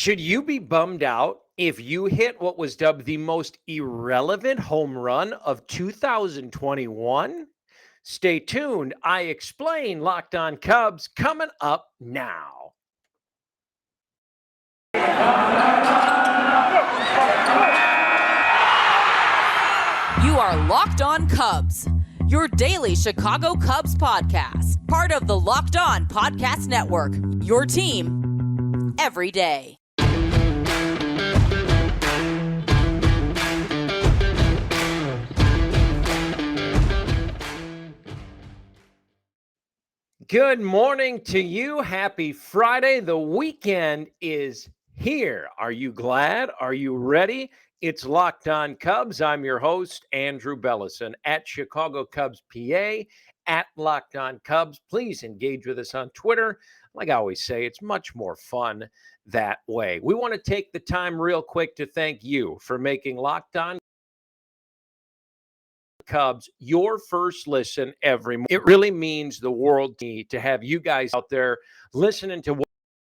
Should you be bummed out if you hit what was dubbed the most irrelevant home run of 2021? Stay tuned. I explain Locked On Cubs coming up now. You are Locked On Cubs, your daily Chicago Cubs podcast, part of the Locked On Podcast Network, your team every day. Good morning to you. Happy Friday. The weekend is here. Are you glad? Are you ready? It's Locked On Cubs. I'm your host, Andrew Bellison, at Chicago Cubs PA, at Locked On Cubs. Please engage with us on Twitter. Like I always say, it's much more fun that way. We want to take the time real quick to thank you for making Locked On Cubs your first listen every morning. It really means the world to me to have you guys out there listening to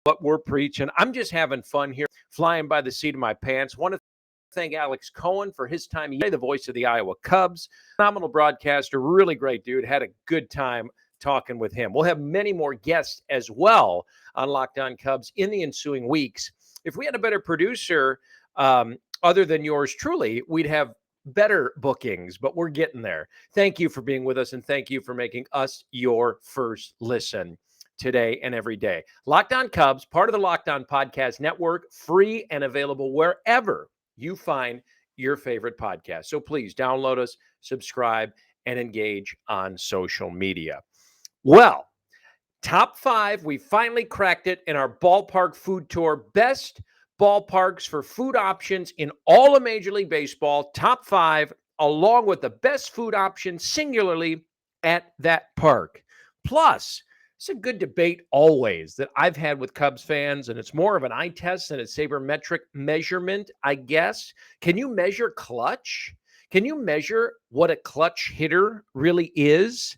what we're preaching. I'm just having fun here, flying by the seat of my pants. Want to thank Alex Cohen for his time. He's the voice of the Iowa Cubs. Phenomenal broadcaster, really great dude. Had a good time talking with him. We'll have many more guests as well on Locked On Cubs in the ensuing weeks. If we had a better producer other than yours truly, we'd have better bookings, but we're getting there. Thank you for being with us, and thank you for making us your first listen today and every day. Locked On Cubs, part of the Locked On Podcast Network, free and available wherever you find your favorite podcast. So please download us, subscribe, and engage on social media. Well, top 5, we finally cracked it in our Ballpark food tour. Best ballparks for food options in all of Major League Baseball, top 5, along with the best food options singularly at that park. Plus, it's a good debate always that I've had with Cubs fans, and it's more of an eye test than a sabermetric measurement, I guess. Can you measure clutch? Can you measure what a clutch hitter really is?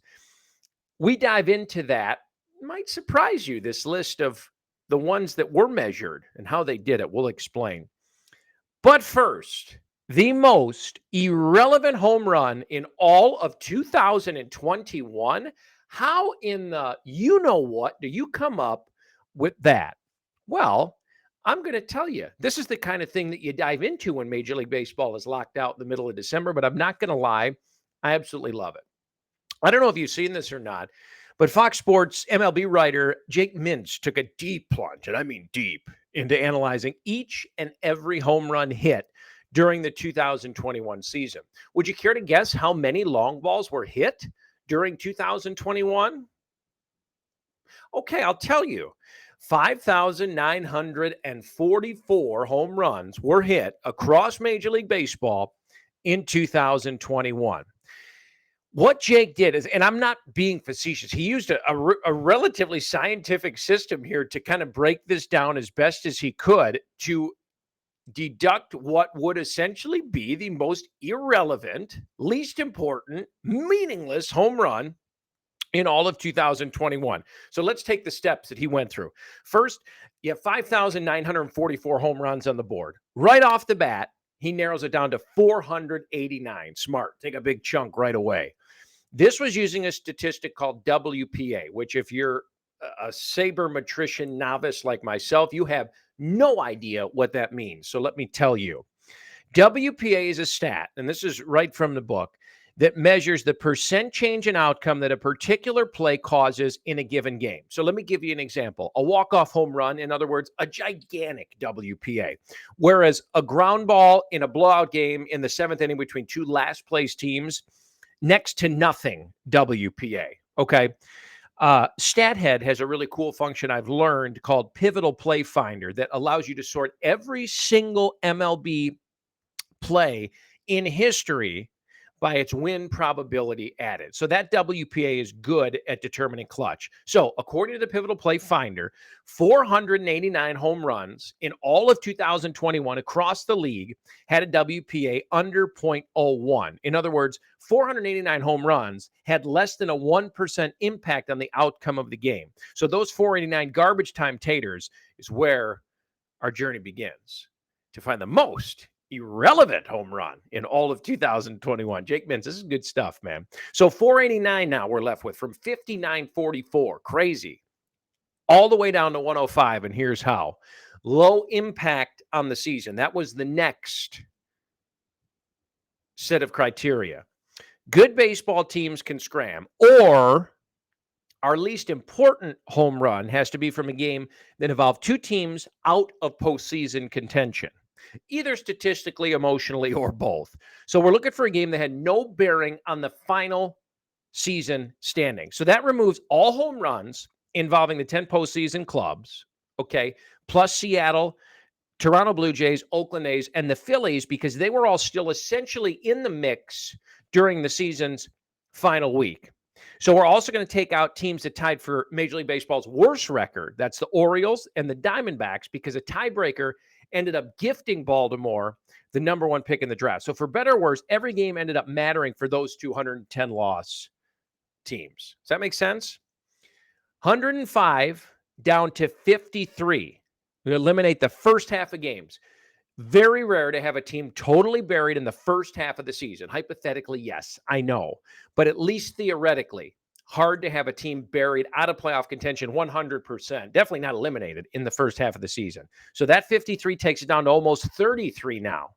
We dive into that. It might surprise you, this list of the ones that were measured and how they did it. We'll explain. But first, the most irrelevant home run in all of 2021. How in the you-know-what do you come up with that? Well, I'm going to tell you. This is the kind of thing that you dive into when Major League Baseball is locked out in the middle of December, but I'm not going to lie. I absolutely love it. I don't know if you've seen this or not, but Fox Sports MLB writer Jake Mintz took a deep plunge, and I mean deep, into analyzing each and every home run hit during the 2021 season. Would you care to guess how many long balls were hit during 2021? Okay, I'll tell you. 5,944 home runs were hit across Major League Baseball in 2021. What Jake did is, and I'm not being facetious, he used a relatively scientific system here to kind of break this down as best as he could to deduct what would essentially be the most irrelevant, least important, meaningless home run in all of 2021. So let's take the steps that he went through. First, you have 5,944 home runs on the board. Right off the bat, he narrows it down to 489. Smart. Take a big chunk right away. This was using a statistic called WPA, which if you're a sabermetrician novice like myself, you have no idea what that means. So let me tell you. WPA is a stat, and this is right from the book, that measures the percent change in outcome that a particular play causes in a given game. So let me give you an example. A walk-off home run, in other words, a gigantic WPA, whereas a ground ball in a blowout game in the 7th inning between two last-place teams, next to nothing WPA, okay? StatHead has a really cool function I've learned called Pivotal Play Finder that allows you to sort every single MLB play in history by its win probability added. So that WPA is good at determining clutch. So according to the Pivotal Play Finder, 489 home runs in all of 2021 across the league had a WPA under 0.01. In other words, 489 home runs had less than a 1% impact on the outcome of the game. So those 489 garbage time taters is where our journey begins to find the most irrelevant home run in all of 2021. Jake Mintz, this is good stuff, man. So 489 now we're left with from 59.44. Crazy. All the way down to 105, and here's how. Low impact on the season. That was the next set of criteria. Good baseball teams can scram, or our least important home run has to be from a game that involved two teams out of postseason contention, either statistically, emotionally, or both. So we're looking for a game that had no bearing on the final season standing. So that removes all home runs involving the 10 postseason clubs, okay, plus Seattle, Toronto Blue Jays, Oakland A's, and the Phillies, because they were all still essentially in the mix during the season's final week. So we're also going to take out teams that tied for Major League Baseball's worst record. That's the Orioles and the Diamondbacks, because a tiebreaker ended up gifting Baltimore the number one pick in the draft. So for better or worse, every game ended up mattering for those 210-loss teams. Does that make sense? 105 down to 53. We eliminate the first half of games. Very rare to have a team totally buried in the first half of the season. Hypothetically, yes, I know. But at least theoretically, hard to have a team buried out of playoff contention 100%. Definitely not eliminated in the first half of the season. So that 53 takes it down to almost 33 now.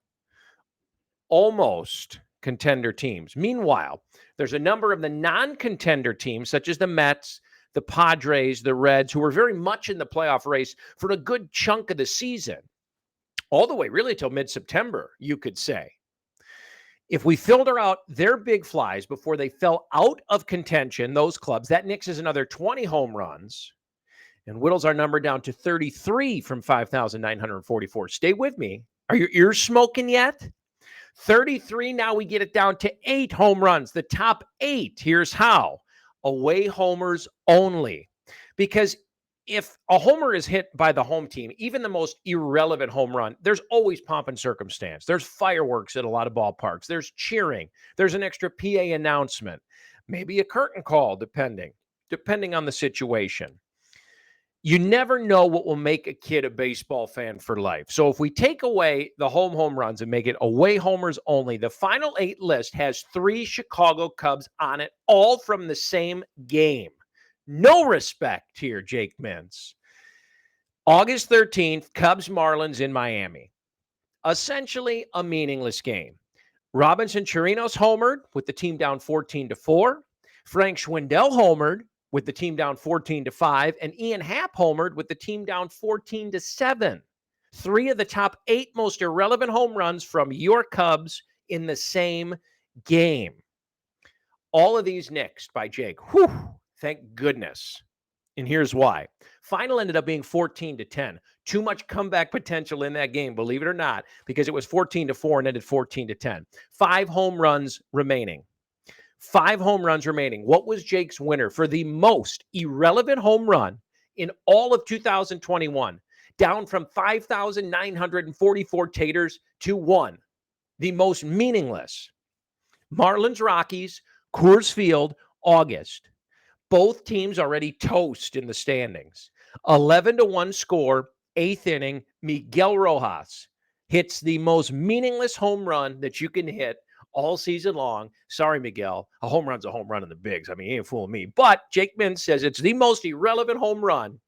Almost contender teams. Meanwhile, there's a number of the non-contender teams, such as the Mets, the Padres, the Reds, who were very much in the playoff race for a good chunk of the season. All the way really till mid-September, you could say. If we filter out their big flies before they fell out of contention, those clubs, that nixes another 20 home runs and whittles our number down to 33 from 5,944. Stay with me. Are your ears smoking yet? 33, now we get it down to 8 home runs. The top 8, here's how. Away homers only. Because if a homer is hit by the home team, even the most irrelevant home run, there's always pomp and circumstance. There's fireworks at a lot of ballparks. There's cheering. There's an extra PA announcement. Maybe a curtain call, depending on the situation. You never know what will make a kid a baseball fan for life. So if we take away the home runs and make it away homers only, the final 8 list has 3 Chicago Cubs on it, all from the same game. No respect here, Jake Mintz. August 13th, Cubs-Marlins in Miami. Essentially a meaningless game. Robinson Chirinos homered with the team down 14-4. Frank Schwindel homered with the team down 14-5. And Ian Happ homered with the team down 14-7. 3 of the top 8 most irrelevant home runs from your Cubs in the same game. All of these nixed by Jake. Whew. Thank goodness. And here's why. Final ended up being 14-10. Too much comeback potential in that game, believe it or not, because it was 14-4 and ended 14-10. 5 home runs remaining. 5 home runs remaining. What was Jake's winner for the most irrelevant home run in all of 2021? Down from 5,944 taters to 1. The most meaningless. Marlins Rockies, Coors Field, August. Both teams already toast in the standings. 11-1 score, 8th inning. Miguel Rojas hits the most meaningless home run that you can hit all season long. Sorry, Miguel. A home run's a home run in the bigs. I mean, he ain't fooling me. But Jake Mintz says it's the most irrelevant home run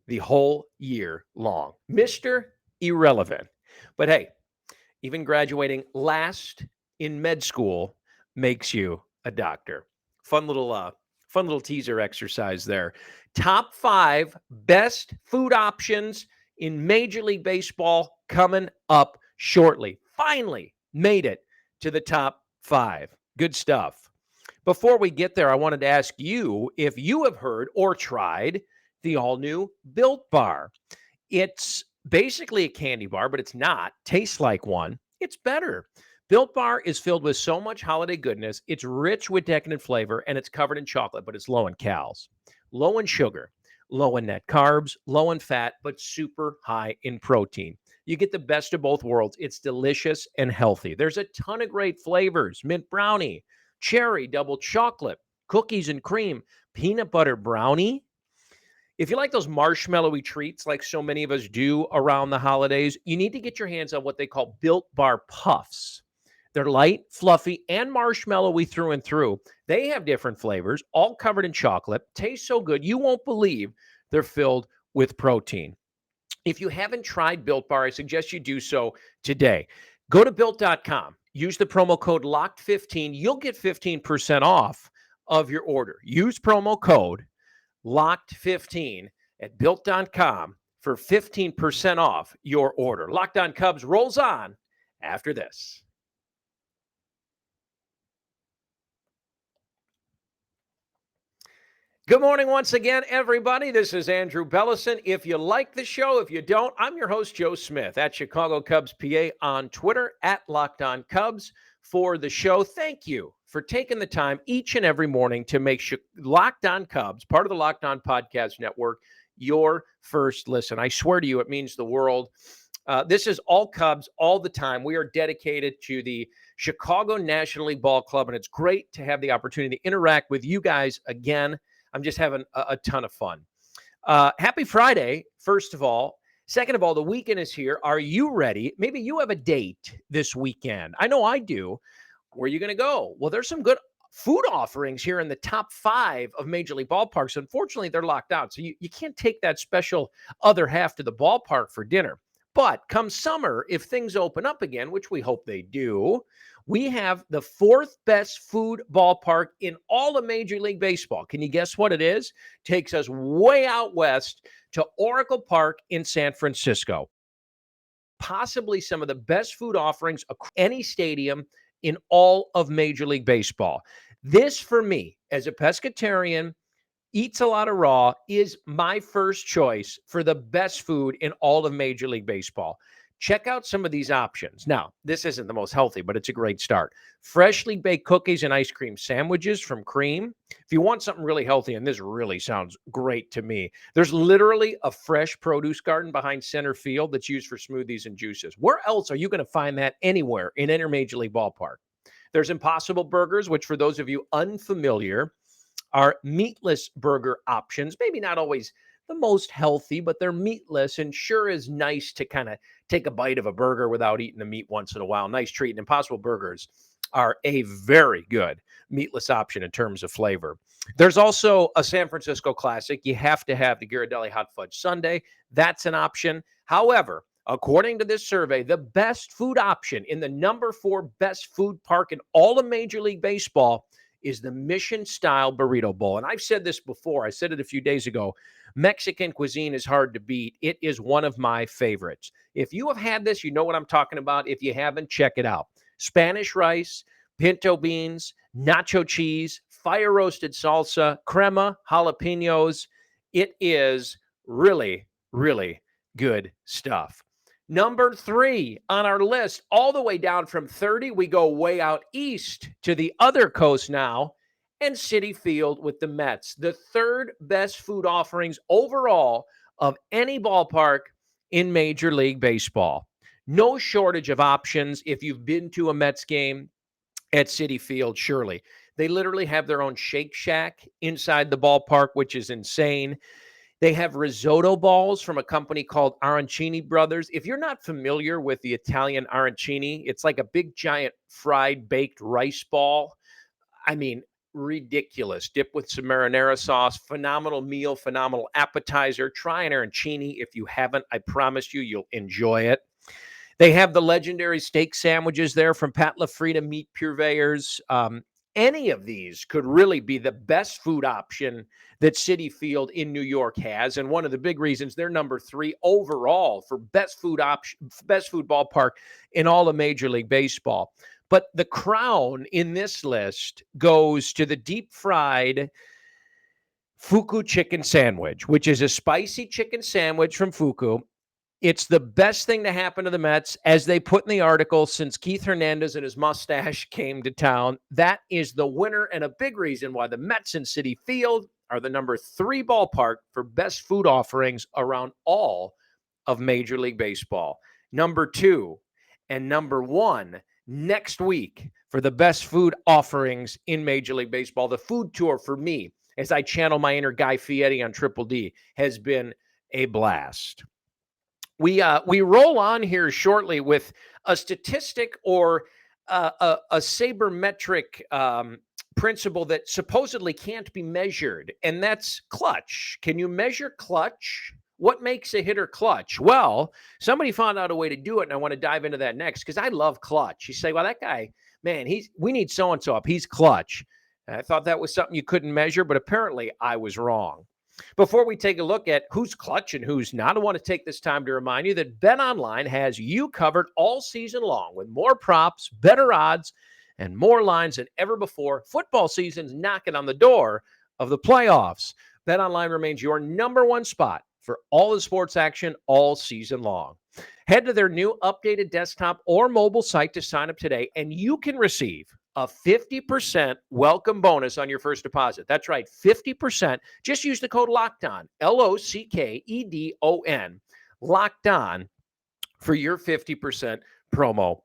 the whole year long. Mr. Irrelevant. But hey, even graduating last in med school makes you a doctor. Fun little teaser exercise there. Top 5 best food options in Major League Baseball coming up shortly. Finally made it to the top 5. Good stuff. Before we get there, I wanted to ask you if you have heard or tried the all-new Built Bar. It's basically a candy bar, but it's not. Tastes like one. It's better. Built Bar is filled with so much holiday goodness. It's rich with decadent flavor, and it's covered in chocolate, but it's low in calories, low in sugar, low in net carbs, low in fat, but super high in protein. You get the best of both worlds. It's delicious and healthy. There's a ton of great flavors: mint brownie, cherry, double chocolate, cookies and cream, peanut butter brownie. If you like those marshmallowy treats like so many of us do around the holidays, you need to get your hands on what they call Built Bar Puffs. They're light, fluffy, and marshmallowy through and through. They have different flavors, all covered in chocolate. Taste so good, you won't believe they're filled with protein. If you haven't tried Built Bar, I suggest you do so today. Go to built.com. Use the promo code LOCKED15. You'll get 15% off of your order. Use promo code LOCKED15 at built.com for 15% off your order. Locked On Cubs rolls on after this. Good morning once again, everybody. This is Andrew Bellison. If you like the show, if you don't, I'm your host, Joe Smith, at Chicago Cubs PA on Twitter, at Locked On Cubs for the show. Thank you for taking the time each and every morning to make Locked On Cubs, part of the Locked On Podcast Network, your first listen. I swear to you, it means the world. This is all Cubs all the time. We are dedicated to the Chicago National League Ball Club, and it's great to have the opportunity to interact with you guys again. I'm just having a ton of fun. Happy Friday, first of all. Second of all, the weekend is here. Are you ready? Maybe you have a date this weekend. I know I do. Where are you going to go? Well, there's some good food offerings here in the top 5 of Major League ballparks. Unfortunately, they're locked out. So you can't take that special other half to the ballpark for dinner. But come summer, if things open up again, which we hope they do, we have the 4th best food ballpark in all of Major League Baseball. Can you guess what it is? Takes us way out west to Oracle Park in San Francisco. Possibly some of the best food offerings across any stadium in all of Major League Baseball. This, for me, as a pescatarian, eats a lot of raw, is my first choice for the best food in all of Major League Baseball. Check out some of these options. Now, this isn't the most healthy, but it's a great start. Freshly baked cookies and ice cream sandwiches from Cream. If you want something really healthy, and this really sounds great to me, there's literally a fresh produce garden behind center field that's used for smoothies and juices. Where else are you going to find that anywhere in any Major League ballpark? There's Impossible Burgers, which for those of you unfamiliar are meatless burger options. Maybe not always the most healthy, but they're meatless and sure is nice to kind of take a bite of a burger without eating the meat once in a while. Nice treat. And Impossible Burgers are a very good meatless option in terms of flavor. There's also a San Francisco classic. You have to have the Ghiradelli Hot Fudge Sundae. That's an option. However, according to this survey, the best food option in the number 4 best food park in all of Major League Baseball is the Mission-style Burrito Bowl. And I've said this before. I said it a few days ago. Mexican cuisine is hard to beat. It is one of my favorites. If you have had this, you know what I'm talking about. If you haven't, check it out. Spanish rice, pinto beans, nacho cheese, fire-roasted salsa, crema, jalapenos. It is really, really good stuff. Number 3 on our list, all the way down from 30, we go way out east to the other coast now, and Citi Field with the Mets. The 3rd best food offerings overall of any ballpark in Major League Baseball. No shortage of options if you've been to a Mets game at Citi Field, surely. They literally have their own Shake Shack inside the ballpark, which is insane. They have risotto balls from a company called Arancini Brothers. If you're not familiar with the Italian arancini, it's like a big, giant, fried, baked rice ball. I mean, ridiculous. Dip with some marinara sauce. Phenomenal meal, phenomenal appetizer. Try an arancini if you haven't. I promise you, you'll enjoy it. They have the legendary steak sandwiches there from Pat LaFrida Meat Purveyors. Any of these could really be the best food option that Citi Field in New York has. And one of the big reasons they're number 3 overall for best food ballpark in all of Major League Baseball. But the crown in this list goes to the deep fried Fuku chicken sandwich, which is a spicy chicken sandwich from Fuku. It's the best thing to happen to the Mets, as they put in the article, since Keith Hernandez and his mustache came to town. That is the winner, and a big reason why the Mets and Citi Field are the number 3 ballpark for best food offerings around all of Major League Baseball. Number 2 and number 1 next week for the best food offerings in Major League Baseball. The food tour for me as I channel my inner Guy Fieri on Triple D, has been a blast. We roll on here shortly with a statistic or a sabermetric principle that supposedly can't be measured, and that's clutch. Can you measure clutch? What makes a hitter clutch? Well, somebody found out a way to do it, and I want to dive into that next because I love clutch. You say, well, that guy, man, we need so-and-so up. He's clutch. And I thought that was something you couldn't measure, but apparently I was wrong. Before we take a look at who's clutch and who's not, I want to take this time to remind you that BetOnline has you covered all season long with more props, better odds, and more lines than ever before. Football season's knocking on the door of the playoffs. BetOnline remains your number one spot for all the sports action all season long. Head to their new updated desktop or mobile site to sign up today, and you can receive a 50% welcome bonus on your first deposit. That's right, 50%. Just use the code LOCKEDON, LOCKEDON, locked on for your 50% promo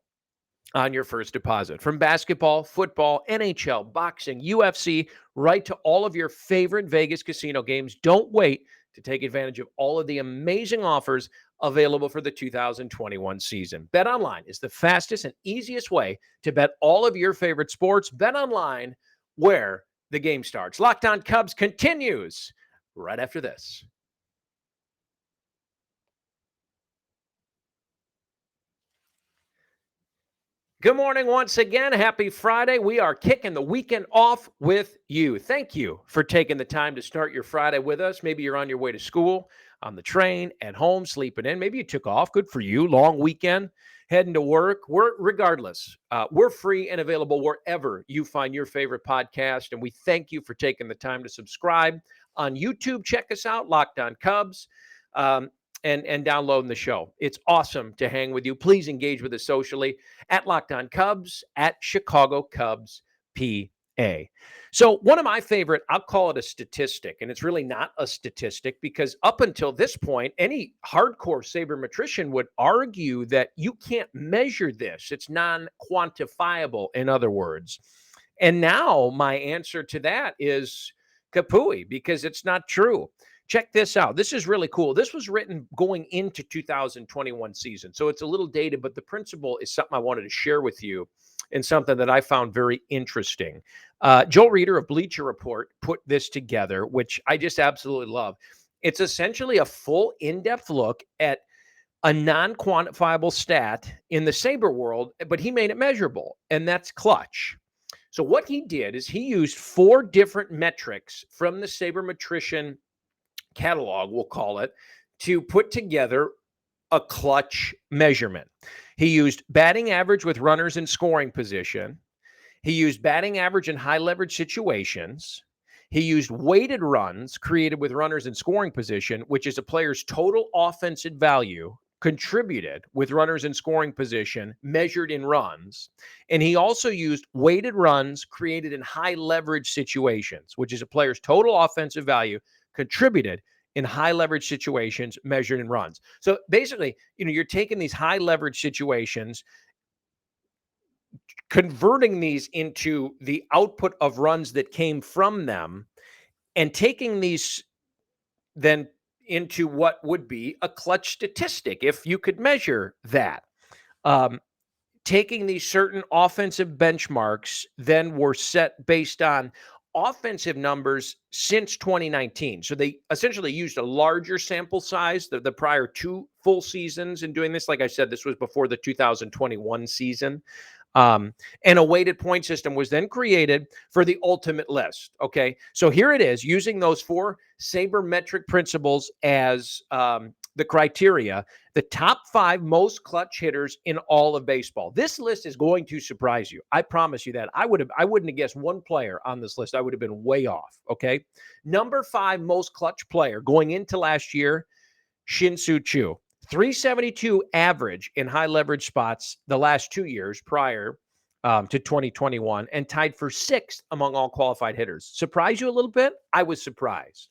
on your first deposit. From basketball, football, NHL, boxing, UFC, right to all of your favorite Vegas casino games. Don't wait to take advantage of all of the amazing offers available for the 2021 season. BetOnline is the fastest and easiest way to bet all of your favorite sports. BetOnline, where the game starts. Locked On Cubs continues right after this. Good morning once again. Happy Friday. We are kicking the weekend off with you. Thank you for taking the time to start your Friday with us. Maybe you're on your way to school, on the train, at home, sleeping in. Maybe you took off. Good for you. Long weekend, heading to work. Regardless, we're free and available wherever you find your favorite podcast. And we thank you for taking the time to subscribe on YouTube. Check us out, Locked On Cubs. And downloading the show. It's awesome to hang with you. Please engage with us socially at Locked On Cubs, at Chicago Cubs PA. So one of my favorite, I'll call it a statistic, and it's really not a statistic because up until this point, any hardcore sabermetrician would argue that you can't measure this. It's non-quantifiable, in other words. And now my answer to that is kapooey, because it's not true. Check this out. This is really cool. This was written going into 2021 season. So it's a little dated, but the principle is something I wanted to share with you and something that I found very interesting. Joel Reeder of Bleacher Report put this together, which I just absolutely love. It's essentially a full in-depth look at a non-quantifiable stat in the Sabre world, but he made it measurable, and that's clutch. So what he did is he used 4 different metrics from the sabermetrician catalog, we'll call it, to put together a clutch measurement. He used batting average with runners in scoring position. He used batting average in high leverage situations. He used weighted runs created with runners in scoring position, which is a player's total offensive value contributed with runners in scoring position measured in runs. And he also used weighted runs created in high leverage situations, which is a player's total offensive value contributed in high leverage situations measured in runs. So basically, you're taking these high leverage situations, converting these into the output of runs that came from them, and taking these then into what would be a clutch statistic, if you could measure that. Taking these certain offensive benchmarks then were set based on offensive numbers since 2019. So they essentially used a larger sample size, the prior 2 full seasons in doing this. Like I said, this was before the 2021 season. And a weighted point system was then created for the ultimate list. Okay, so here it is, using those 4 sabermetric principles as the criteria, the top 5 most clutch hitters in all of baseball. This list is going to surprise you. I promise you that. I wouldn't have guessed one player on this list. I would have been way off. Okay. Number 5 most clutch player going into last year, Shin-Soo Choo. 372 average in high leverage spots the last 2 years prior to 2021, and tied for 6th among all qualified hitters. Surprise you a little bit? I was surprised.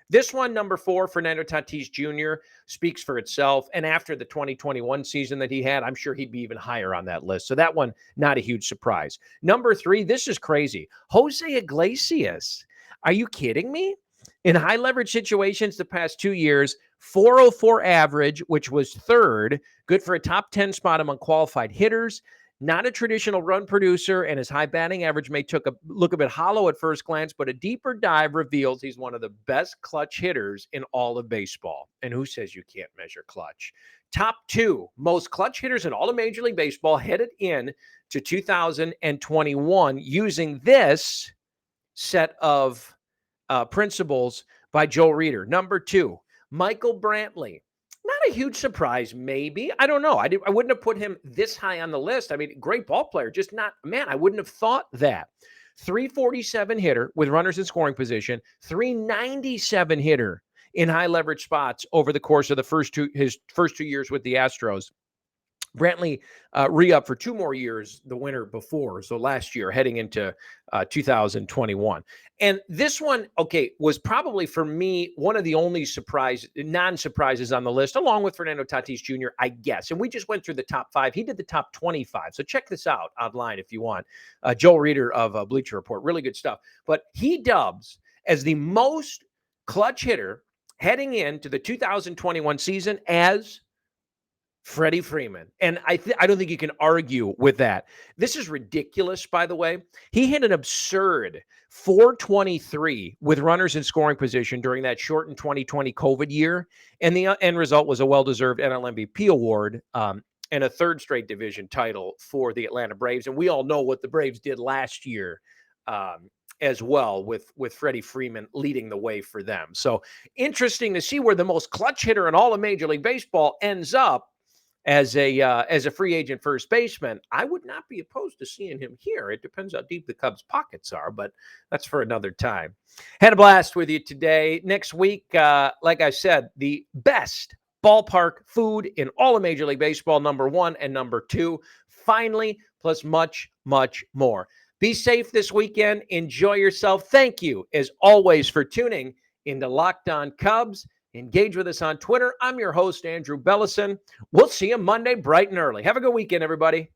This one, number 4, Fernando Tatis Jr., speaks for itself. And after the 2021 season that he had, I'm sure he'd be even higher on that list. So that one, not a huge surprise. Number 3, this is crazy. Jose Iglesias. Are you kidding me? In high leverage situations the past 2 years, 404 average, which was third, good for a top 10 spot among qualified hitters. Not a traditional run producer, and his high batting average may look a bit hollow at first glance, but a deeper dive reveals he's one of the best clutch hitters in all of baseball. And who says you can't measure clutch? Top 2 most clutch hitters in all of Major League Baseball headed in to 2021 using this set of principles by Joe Reeder. Number 2, Michael Brantley. Not a huge surprise, maybe. I don't know. I wouldn't have put him this high on the list. I mean, great ball player, just not, man, I wouldn't have thought that. 347 hitter with runners in scoring position, 397 hitter in high leverage spots over the course of his first 2 years with the Astros. Brantley re-up for 2 more years the winter before, so last year heading into 2021. And this one, okay, was probably for me one of the only non-surprises on the list, along with Fernando Tatis Jr., I guess. And we just went through the top 5. He did the top 25. So check this out online if you want. Joel Reeder of Bleacher Report, really good stuff. But he dubs as the most clutch hitter heading into the 2021 season as Freddie Freeman. And I don't think you can argue with that. This is ridiculous, by the way. He hit an absurd 423 with runners in scoring position during that shortened 2020 COVID year. And the end result was a well-deserved NL MVP award and a 3rd straight division title for the Atlanta Braves. And we all know what the Braves did last year as well, with Freddie Freeman leading the way for them. So interesting to see where the most clutch hitter in all of Major League Baseball ends up as a free agent first baseman. I would not be opposed to seeing him here. It depends how deep the Cubs' pockets are, but that's for another time. Had a blast with you today. Next week, like I said, the best ballpark food in all of Major League Baseball, number 1 and number 2, finally, plus much, much more. Be safe this weekend. Enjoy yourself. Thank you, as always, for tuning into Locked On Cubs. Engage with us on Twitter. I'm your host, Andrew Bellison. We'll see you Monday bright and early. Have a good weekend, everybody.